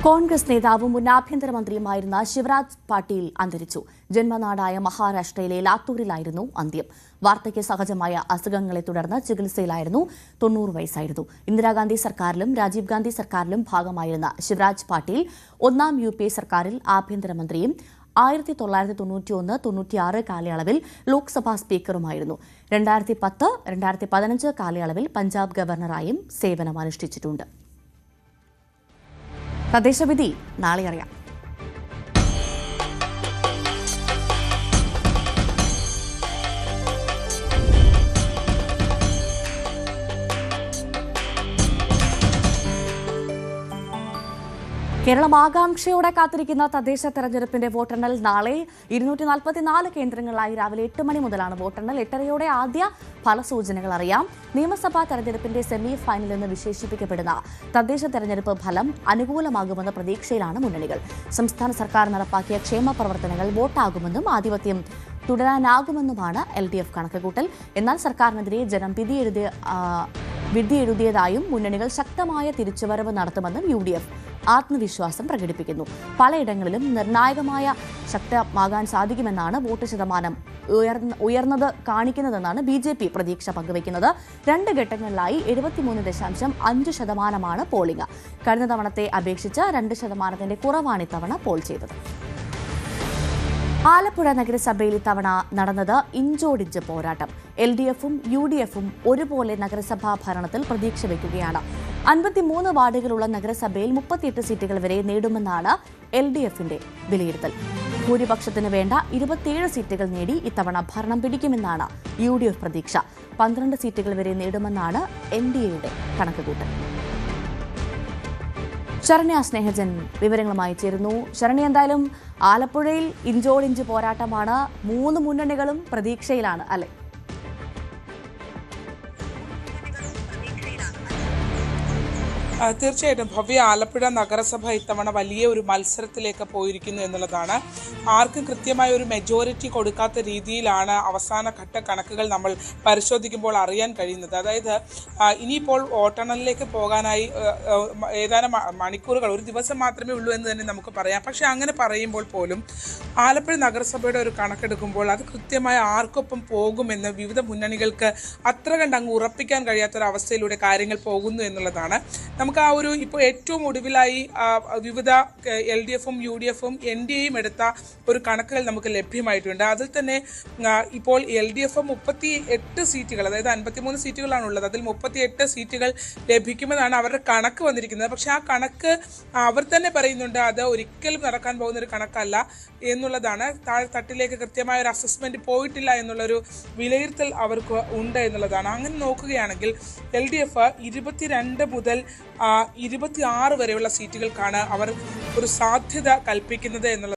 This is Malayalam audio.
കോൺഗ്രസ് നേതാവും മുൻ ആഭ്യന്തരമന്ത്രിയുമായിരുന്ന ശിവരാജ് പാട്ടീൽ അന്തരിച്ചു. ജന്മനാടായ മഹാരാഷ്ട്രയിലെ ലാത്തൂരിലായിരുന്നു അന്ത്യം. വാർദ്ധക്യ സഹജമായ അസുഖങ്ങളെ തുടർന്ന് ചികിത്സയിലായിരുന്നു. 90 വയസ്സായിരുന്നു. ഇന്ദിരാഗാന്ധി സർക്കാരിലും രാജീവ് ഗാന്ധി സർക്കാരിലും ഭാഗമായിരുന്ന ശിവരാജ് പാട്ടീൽ ഒന്നാം UPA സർക്കാരിൽ ആഭ്യന്തരമന്ത്രിയും 1991-96 കാലയളവിൽ ലോക്സഭാ സ്പീക്കറുമായിരുന്നു. 2010-2015 കാലയളവിൽ പഞ്ചാബ് ഗവർണറായും സേവനമനുഷ്ഠിച്ചിട്ടുണ്ട്. തദ്ദേശവിധി നാളെ അറിയാം. കേരളം ആകാംക്ഷയോടെ കാത്തിരിക്കുന്ന തദ്ദേശ തെരഞ്ഞെടുപ്പിന്റെ വോട്ടെണ്ണൽ നാളെ 244 കേന്ദ്രങ്ങളിലായി രാവിലെ 8 മണി മുതലാണ് വോട്ടെണ്ണൽ. 8:30യോടെ ആദ്യ ഫലസൂചനകൾ അറിയാം. നിയമസഭാ തെരഞ്ഞെടുപ്പിന്റെ സെമി ഫൈനൽ എന്ന് വിശേഷിപ്പിക്കപ്പെടുന്ന തദ്ദേശ തെരഞ്ഞെടുപ്പ് ഫലം അനുകൂലമാകുമെന്ന പ്രതീക്ഷയിലാണ് മുന്നണികൾ. സംസ്ഥാന സർക്കാർ നടപ്പാക്കിയ ക്ഷേമ പ്രവർത്തനങ്ങൾ വോട്ടാകുമെന്നും ആധിപത്യം തുടരാനാകുമെന്നുമാണ് LDF കണക്കുകൂട്ടൽ. എന്നാൽ സർക്കാരിനെതിരെ ജനം വിധിയെഴുതിയതായും മുന്നണികൾ ശക്തമായ തിരിച്ചുവരവ് നടത്തുമെന്നും UDF ആത്മവിശ്വാസം പ്രകടിപ്പിക്കുന്നു. പലയിടങ്ങളിലും നിർണായകമായ ശക്തമാകാൻ സാധിക്കുമെന്നാണ് വോട്ട് ശതമാനം ഉയർന്നത് കാണിക്കുന്നതെന്നാണ് BJP പ്രതീക്ഷ പങ്കുവയ്ക്കുന്നത്. 2 ഘട്ടങ്ങളിലായി 73.5% പോളിംഗ്. കഴിഞ്ഞ തവണത്തെ അപേക്ഷിച്ച് 2% കുറവാണ് ഇത്തവണ പോൾ ചെയ്തത്. ആലപ്പുഴ നഗരസഭയിൽ ഇത്തവണ നടന്നത് ഇഞ്ചോടിഞ്ച് പോരാട്ടം. LDFും UDFും ഒരുപോലെ നഗരസഭാ ഭരണത്തിൽ പ്രതീക്ഷ വയ്ക്കുകയാണ്. 53 വാർഡുകളുള്ള നഗരസഭയിൽ 38 സീറ്റുകൾ വരെ നേടുമെന്നാണ് LDFിന്റെ വിലയിരുത്തൽ. ഭൂരിപക്ഷത്തിന് വേണ്ട 27 സീറ്റുകൾ നേടി ഇത്തവണ ഭരണം പിടിക്കുമെന്നാണ് UDF പ്രതീക്ഷ. 12 സീറ്റുകൾ വരെ നേടുമെന്നാണ് NDAയുടെ കണക്കുകൂട്ടൽ. ശരണ്യ സ്നേഹജൻ വിവരങ്ങളുമായി ചേരുന്നു. ശരണ്യ, എന്തായാലും ആലപ്പുഴയിൽ ഇഞ്ചോടിഞ്ച് പോരാട്ടമാണ്. 3 മുന്നണികളും പ്രതീക്ഷയിലാണ് അല്ലെ? തീർച്ചയായിട്ടും ഭവ്യ, ആലപ്പുഴ നഗരസഭ ഇത്തവണ വലിയ ഒരു മത്സരത്തിലേക്ക് പോയിരിക്കുന്നു എന്നുള്ളതാണ്. ആർക്കും കൃത്യമായ ഒരു മെജോറിറ്റി കൊടുക്കാത്ത രീതിയിലാണ് അവസാന ഘട്ട കണക്കുകൾ നമ്മൾ പരിശോധിക്കുമ്പോൾ അറിയാൻ കഴിയുന്നത്. അതായത് ഇനിയിപ്പോൾ വോട്ടെണ്ണലിലേക്ക് പോകാനായി ഏതാനും മണിക്കൂറുകൾ, ഒരു ദിവസം മാത്രമേ ഉള്ളൂ എന്ന് തന്നെ നമുക്ക് പറയാം. പക്ഷേ അങ്ങനെ പറയുമ്പോൾ പോലും ആലപ്പുഴ നഗരസഭയുടെ ഒരു കണക്കെടുക്കുമ്പോൾ അത് കൃത്യമായ ആർക്കൊപ്പം പോകുമെന്ന് വിവിധ മുന്നണികൾക്ക് അത്ര കണ്ട് അങ്ങ് ഉറപ്പിക്കാൻ കഴിയാത്തൊരവസ്ഥയിലൂടെ കാര്യങ്ങൾ പോകുന്നു എന്നുള്ളതാണ്. നമുക്ക് ആ ഒരു ഇപ്പോൾ ഏറ്റവും ഒടുവിലായി വിവിധ LDFും UDFും NDAയും എടുത്ത ഒരു കണക്കുകൾ നമുക്ക് ലഭ്യമായിട്ടുണ്ട്. അതിൽ തന്നെ ഇപ്പോൾ LDF 38 സീറ്റുകൾ, അതായത് 53 സീറ്റുകളാണുള്ളത്. അതിൽ 38 സീറ്റുകൾ ലഭിക്കുമെന്നാണ് അവരുടെ കണക്ക് വന്നിരിക്കുന്നത്. പക്ഷേ ആ കണക്ക് അവർ തന്നെ പറയുന്നുണ്ട് അത് ഒരിക്കലും നടക്കാൻ പോകുന്ന ഒരു കണക്കല്ല എന്നുള്ളതാണ്. താഴെത്തട്ടിലേക്ക് കൃത്യമായ ഒരു അസസ്മെന്റ് പോയിട്ടില്ല എന്നുള്ളൊരു വിലയിരുത്തൽ അവർക്ക് ഉണ്ട് എന്നുള്ളതാണ്. അങ്ങനെ നോക്കുകയാണെങ്കിൽ LDF 22 മുതൽ 26 വരെയുള്ള സീറ്റുകൾക്കാണ് അവർ ഒരു സാധ്യത കൽപ്പിക്കുന്നത് എന്നുള്ളത്.